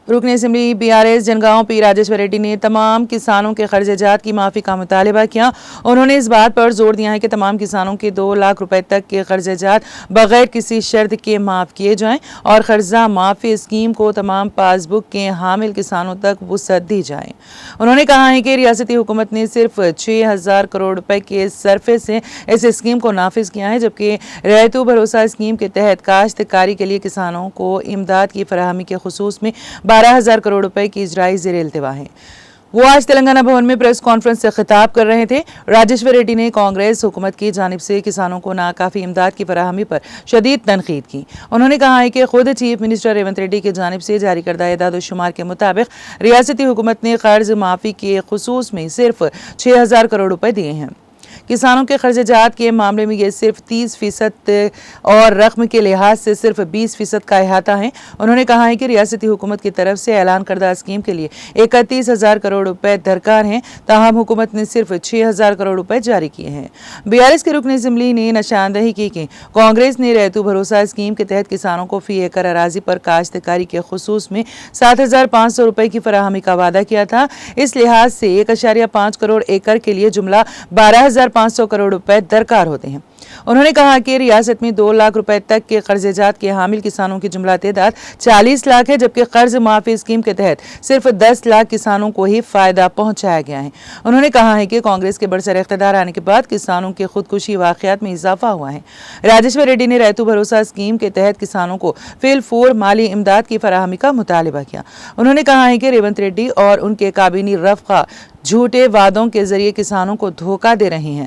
रुकन assembly BRS Jangaon P Rajeshwar Reddy ने तमाम किसानों के खर्च-ए-जात की माफ़ी का मुतालबा किया। उन्होंने इस बात पर जोर दिया है कि तमाम किसानों के 2 लाख रुपए तक के खर्च-ए-जात बगैर किसी शर्त के माफ़ किए जाएं और कर्जा माफ़ी स्कीम को तमाम पासबुक के हामिल किसानों तक वुसअत दी जाए। उन्होंने कहा है कि रियासती हुकूमत ने सिर्फ 6000 करोड़ रुपए के सरफे से इस स्कीम को नाफिज किया है, जबकि रैयतु भरोसा स्कीम के तहत काश्तकारी के लिए किसानों को इमदाद की फराहमी के खुसूस में 12,000 करोड़ रुपए की इजराई ज़ेर इल्तिवा है। वो आज तेलंगाना भवन में प्रेस कॉन्फ्रेंस से खिताब कर रहे थे। राजेश्वर रेड्डी ने कांग्रेस हुकूमत की जानिब से किसानों को नाकाफी इमदाद की फराहमी पर शदीद तनकीद की। उन्होंने कहा है कि खुद चीफ मिनिस्टर रेवंत रेड्डी की जानिब से जारी करदा एदाद-ओ-शुमार के मुताबिक रियासती हुकूमत ने कर्ज माफ़ी के खुसूस में सिर्फ 6,000 करोड़ रुपए दिए हैं। किसानों के खर्च-ए-जात के मामले में ये सिर्फ 30% और रकम के लिहाज से सिर्फ 20% का अहाता है। उन्होंने कहा है कि रियासती हुकूमत की तरफ से ऐलान करदा स्कीम के लिए 31,000 करोड़ रुपए दरकार हैं, ताहम हुकूमत ने सिर्फ 6,000 करोड़ रुपए जारी किए हैं। BRS के रुकन असम्बली ने निशानदही की कि कांग्रेस ने रैयतु भरोसा स्कीम के तहत किसानों को फी एकड़ अराजी पर काश्तकारी के खुसूस में 7,500 रुपए की फराहमी का वादा किया था। इस लिहाज से 1.5 करोड़ एकड़ के लिए जुमला 12,500 करोड़ रुपए दरकार होते हैं। उन्होंने कहा कि रियासत में 2 लाख रुपए तक के कर्ज-ए-जात के हामिल किसानों की जुमला तादाद 40 लाख है, जबकि कर्ज माफी स्कीम के तहत सिर्फ 10 लाख किसानों को ही फायदा पहुंचाया गया है। उन्होंने कहा है कि कांग्रेस के बरसर इख्तियार आने के बाद किसानों के खुदकुशी वाकयात में इजाफा हुआ है। राजेश्वर रेड्डी ने रैयतु भरोसा स्कीम के तहत किसानों को फिलफूर माली इमदाद की फराहमी का मुतालबा किया। उन्होंने कहा है कि रेवंत रेड्डी और उनके काबीनी रफ़्क़ा झूठे वादों के जरिए किसानों को धोखा दे रहे हैं।